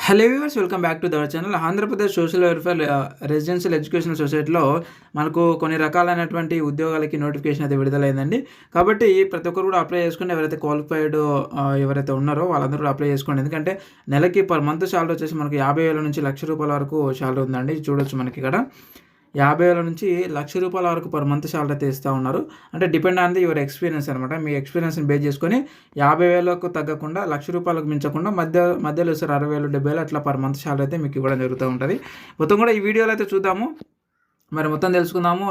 Hello viewers, welcome back to our channel. Andhra Pradesh social welfare residential educational సొసైటీలో మనకు కొన్ని రకాలైనటువంటి ఉద్యోగాలకి నోటిఫికేషన్ అయితే విడుదలైందండి. కాబట్టి ప్రతి ఒక్కరు కూడా అప్లై చేసుకుని ఎవరైతే క్వాలిఫైడ్ ఎవరైతే ఉన్నారో వాళ్ళందరూ కూడా అప్లై చేసుకోండి. ఎందుకంటే నెలకి పర్ మంత్ శాలరీ వచ్చేసి మనకు 50,000 నుంచి ₹1,00,000 వరకు శాలరీ ఉందండి. చూడొచ్చు మనకి ఇక్కడ 50,000 నుంచి ₹1,00,000 వరకు పర్ మంత్ శాలరీ అయితే ఇస్తూ ఉన్నారు. అంటే డిపెండ్ ఆన్ యువర్ ఎక్స్పీరియన్స్ అనమాట. మీ ఎక్స్పీరియన్స్ని బేస్ చేసుకొని 50,000కు తగ్గకుండా ₹1,00,000 మించకుండా మధ్యలో సార్ 60,000 70,000 అట్లా పర్ మంత్ శాలరీ అయితే మీకు ఇవ్వడం జరుగుతూ ఉంటుంది. మొత్తం కూడా ఈ వీడియోలో అయితే చూద్దాము. మరి మొత్తం తెలుసుకుందాము.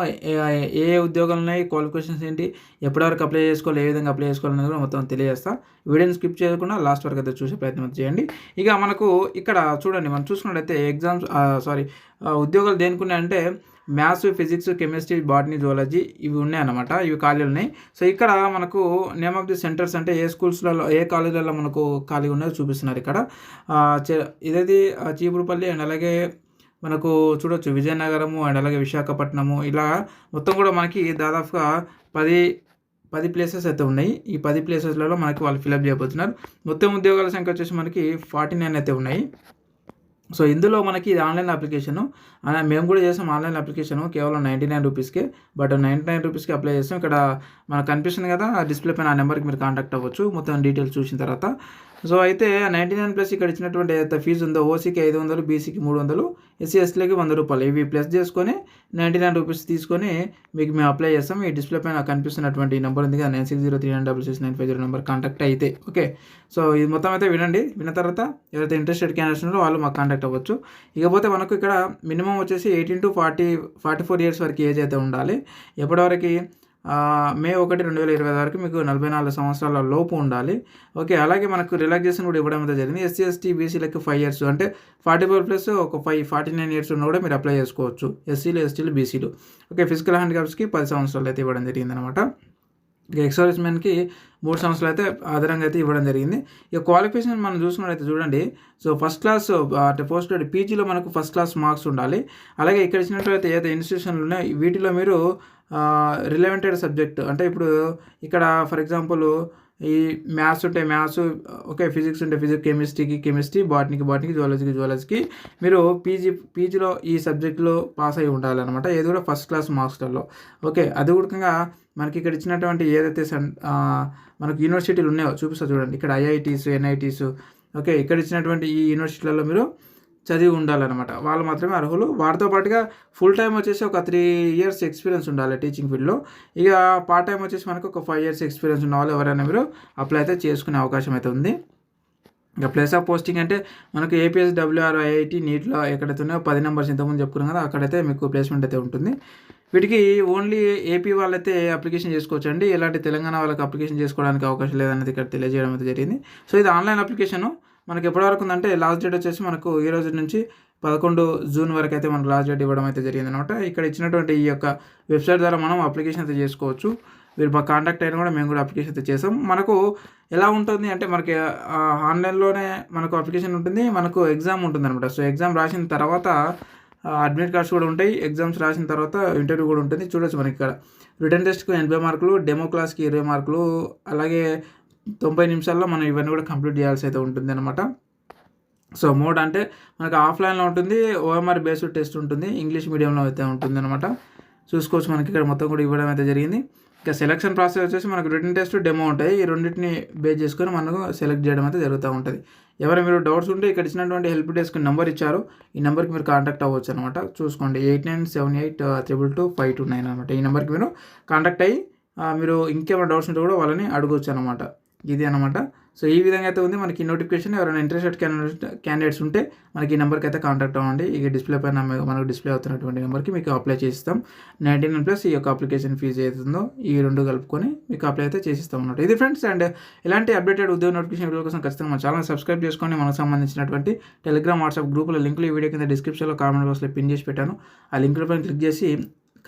ఏ ఉద్యోగాలు ఉన్నాయి, క్వాలిఫికేషన్స్ ఏంటి, ఎప్పటివరకు అప్లై చేసుకోవాలి, ఏ విధంగా అప్లై చేసుకోవాలనేది కూడా మొత్తం తెలియజేస్తా. వీడియోని స్కిప్ చేయకుండా లాస్ట్ వరకు అయితే చూసే ప్రయత్నం చేయండి. ఇక మనకు ఇక్కడ చూడండి, మనం చూసుకున్నట్టయితే ఉద్యోగాలు దేనికి ఉన్నాయంటే maths, physics, chemistry, botany, zoology ఇవి ఉన్నాయన్నమాట. ఇవి ఖాళీలు ఉన్నాయి. సో ఇక్కడ మనకు నేమ్ ఆఫ్ ది సెంటర్స్ అంటే ఏ స్కూల్స్లలో ఏ కాలేజీలలో మనకు ఖాళీ ఉన్నాయో చూపిస్తున్నారు ఇక్కడ. ఇదేది చీపురుపల్లి అండ్ అలాగే మనకు చూడొచ్చు విజయనగరము అండ్ అలాగే విశాఖపట్నము, ఇలా మొత్తం కూడా మనకి దాదాపుగా 10 ప్లేసెస్ అయితే ఉన్నాయి. ఈ 10 ప్లేసెస్లలో మనకి వాళ్ళు ఫిలప్ చేయబోతున్నారు. మొత్తం ఉద్యోగాల సంఖ్య వచ్చేసి మనకి 49 అయితే ఉన్నాయి. సో ఇందులో మనకి ఇది ఆన్లైన్ అప్లికేషను. మేము కూడా చేసాం ఆన్లైన్ అప్లికేషను కేవలం ₹99కే. బట్ ₹99కి అప్లై చేస్తాం. ఇక్కడ మనకు కనిపిస్తుంది కదా డిస్ప్లే పైన, ఆ నెంబర్కి మీరు కాంటాక్ట్ అవ్వచ్చు మొత్తం డీటెయిల్స్ చూసిన తర్వాత. సో అయితే 99 ఇక్కడ ఇచ్చినటువంటి ఏదైతే ఫీజు ఉందో ఓసీకి 500, బీసీకి 300, ఎస్సీ ఎస్టీలకి ₹100 ఇవి ప్లస్ చేసుకొని ₹99 తీసుకొని మీకు మేము అప్లై చేస్తాం. ఈ డిస్ప్లే పైన కనిపిస్తున్నటువంటి నెంబర్ ఉంది కదా 9603966950 నెంబర్ కాంటాక్ట్ అయితే ఓకే. సో ఇది మొత్తం అయితే వినండి. విన్న తర్వాత ఎవరైతే ఇంట్రెస్టెడ్ క్యాండిడేట్స్ ఉన్నారో వాళ్ళు మాకు కాంటాక్ట్ అవ్వచ్చు. ఇకపోతే మనకు ఇక్కడ మినిమం వచ్చేసి 18 to 44 ఇయర్స్ వరకు ఏజ్ అయితే ఉండాలి. ఎప్పటివరకు మే 1, 2020 వరకు మీకు 44 సంవత్సరాల లోపు ఉండాలి. ఓకే. అలాగే మనకు రిలాక్సేషన్ కూడా ఇవ్వడం అయితే జరిగింది. ఎస్సీ ఎస్టీ బీసీలకి 5 ఇయర్స్ అంటే 44+ ఒక 49 ఇయర్స్ ఉన్న కూడా మీరు అప్లై చేసుకోవచ్చు. ఎస్సీలు, ఎస్టీలు, బీసీలు. ఓకే. ఫిజికల్ హ్యాండిక్యాప్స్కి 10 సంవత్సరాలు అయితే ఇవ్వడం జరిగిందనమాట. ఇక ఎక్స్ మెన్కి 3 సంవత్సరాలు అయితే అదనంగా అయితే ఇవ్వడం జరిగింది. ఇక క్వాలిఫికేషన్ మనం చూసుకున్నట్లయితే చూడండి. సో ఫస్ట్ క్లాస్ అంటే పోస్ట్ గ్రాడ్యుయేట్ పీజీలో మనకు ఫస్ట్ క్లాస్ మార్క్స్ ఉండాలి. అలాగే ఇక్కడ ఇచ్చినట్లయితే ఏదైతే ఇన్స్టిట్యూషన్లు ఉన్నాయో వీటిలో మీరు రిలవెంటెడ్ సబ్జెక్ట్ అంటే ఇప్పుడు ఇక్కడ ఫర్ ఎగ్జాంపుల్ ఈ మ్యాథ్స్ ఉంటే మ్యాథ్స్, ఓకే, ఫిజిక్స్ ఉంటే ఫిజిక్స్, కెమిస్ట్రీకి కెమిస్ట్రీ, బాటనీకి జువాలజీకి మీరు పీజీలో ఈ సబ్జెక్టులో పాస్ అయి ఉండాలన్నమాట. ఏది కూడా ఫస్ట్ క్లాస్ మార్క్స్లలో. ఓకే. అది కూడా మనకి ఇక్కడ ఇచ్చినటువంటి ఏదైతే మనకు యూనివర్సిటీలు ఉన్నాయో చూపిస్తా చూడండి. ఇక్కడ ఐఐటీస్, ఎన్ఐటీస్, ఓకే, ఇక్కడ ఇచ్చినటువంటి ఈ యూనివర్సిటీలలో మీరు చదివి ఉండాలన్నమాట. వాళ్ళు మాత్రమే అర్హులు. వాటితో పాటుగా ఫుల్ టైం వచ్చేసి ఒక 3 ఇయర్స్ ఎక్స్పీరియన్స్ ఉండాలి టీచింగ్ ఫీల్డ్లో. ఇక పార్ట్ టైం వచ్చేసి మనకు ఒక 5 ఇయర్స్ ఎక్స్పీరియన్స్ ఉన్న వాళ్ళు ఎవరైనా మీరు అప్లై అయితే చేసుకునే అవకాశం అయితే ఉంది. ఇక ప్లేస్ ఆఫ్ పోస్టింగ్ అంటే మనకు ఏపీఎస్, డబ్ల్యూఆర్, ఐఐటి, నీట్లో ఎక్కడైతే ఉన్నాయో 10 నెంబర్స్ ఇంతకుముందు చెప్పుకున్నాం కదా, అక్కడైతే మీకు ప్లేస్మెంట్ అయితే ఉంటుంది. వీటికి ఓన్లీ ఏపీ వాళ్ళైతే అప్లికేషన్ చేసుకోవచ్చు అండి. ఎలాంటి తెలంగాణ వాళ్ళకి అప్లికేషన్ చేసుకోవడానికి అవకాశం లేదనేది ఇక్కడ తెలియజేయడం అయితే జరిగింది. సో ఇది ఆన్లైన్ అప్లికేషను. మనకి ఎప్పటి వరకు ఉందంటే లాస్ట్ డేట్ వచ్చేసి మనకు ఈ రోజు నుంచి 11 జూన్ వరకు అయితే మనకు లాస్ట్ డేట్ ఇవ్వడం అయితే జరిగింది అనమాట. ఇక్కడ ఇచ్చినటువంటి ఈ యొక్క వెబ్సైట్ ద్వారా మనం అప్లికేషన్ అయితే చేసుకోవచ్చు. మీరు మా కాంటాక్ట్ అయినా కూడా మేము కూడా అప్లికేషన్ అయితే చేసాం. మనకు ఎలా ఉంటుంది అంటే మనకి ఆన్లైన్లోనే మనకు అప్లికేషన్ ఉంటుంది, మనకు ఎగ్జామ్ ఉంటుంది అనమాట. సో ఎగ్జామ్ రాసిన తర్వాత అడ్మిట్ కార్డ్స్ కూడా ఉంటాయి. ఎగ్జామ్స్ రాసిన తర్వాత ఇంటర్వ్యూ కూడా ఉంటుంది. చూడొచ్చు మనకి ఇక్కడ రిటర్న్ టెస్ట్కు 80 మార్కులు, డెమో క్లాస్కి 20 మార్కులు, అలాగే 90 నిమిషాల్లో మనం ఇవన్నీ కూడా కంప్లీట్ చేయాల్సి అయితే ఉంటుంది అనమాట. సో మోడ్ అంటే మనకు ఆఫ్లైన్లో ఉంటుంది, ఓఎంఆర్ బేస్డ్ టెస్ట్ ఉంటుంది, ఇంగ్లీష్ మీడియంలో అయితే ఉంటుంది అనమాట. చూసుకోవచ్చు మనకి ఇక్కడ మొత్తం కూడా ఇవ్వడం అయితే జరిగింది. ఇక సెలక్షన్ ప్రాసెస్ వచ్చేసి మనకు రిటర్న్ టెస్ట్, డెమో ఉంటాయి. ఈ రెండింటిని బేస్ చేసుకొని మనకు సెలెక్ట్ చేయడం అయితే జరుగుతూ ఉంటుంది. ఎవరైనా మీరు డౌట్స్ ఉంటే ఇక్కడ ఇచ్చినటువంటి హెల్ప్ డెస్క్ నెంబర్ ఇచ్చారు, ఈ నెంబర్కి మీరు కాంటాక్ట్ అవ్వచ్చు అనమాట. చూసుకోండి 8978225229 అనమాట. ఈ నెంబర్కి మీరు కాంటాక్ట్ అయ్యి మీరు ఇంకేమైనా డౌట్స్ ఉంటే కూడా వాళ్ళని అడగవచ్చు అనమాట. ఇది అనమాట. సో ఈ విధంగా అయితే ఉంది మనకి నోటిఫికేషన్. ఎవరైనా ఇంట్రెస్టెడ్ క్యాండిడేట్స్ ఉంటే మనకి ఈ నెంబర్కి అయితే కాంటాక్ట్ అవ్వండి. ఇక డిస్ప్లే పైన మనకు డిస్ప్లే అవుతున్నటువంటి నెంబర్కి మీకు అప్లై చేసిస్తాం. 99+ ఈ యొక్క అప్లికేషన్ ఫీజు ఏదైతుందో ఈ 2 కలుపుకొని మీకు అప్లై అయితే చేసిస్తాం అన్నమాట. ఇది ఫ్రెండ్స్. అండ్ ఇలాంటి అప్డేటెడ్ ఉద్యోగ నోటిఫికేషన్ వీడియో కోసం ఖచ్చితంగా మన ఛానల్ సబ్స్క్రైబ్ చేసుకొని మనకు సంబంధించినటువంటి టెలిగ్రామ్, వాట్సాప్ గ్రూపుల లింకులు ఈ వీడియో కింద డిస్క్రిప్షన్లో కామెంట్ బాక్స్లో పిన్ చేసి పెట్టాను. ఆ లింకుల పైన క్లిక్ చేసి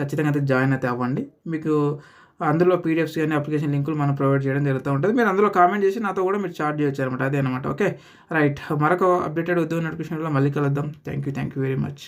ఖచ్చితంగా అయితే జాయిన్ అయితే అవ్వండి. మీకు అందులో పీడిఎఫ్స్ కానీ అప్లికేషన్ లింకులు మనం ప్రొవైడ్ చేయడం జరుగుతూ ఉంటుంది. మీరు అందులో కామెంట్ చేసి నాతో కూడా మీరు చాట్ చేయొచ్చు అనమాట. అదే అనమాట. Okay right. మరొక అప్డేటెడ్ ఉద్యోగ నోటిఫికేషన్లో మళ్ళీ కలుద్దాం. Thank you very much.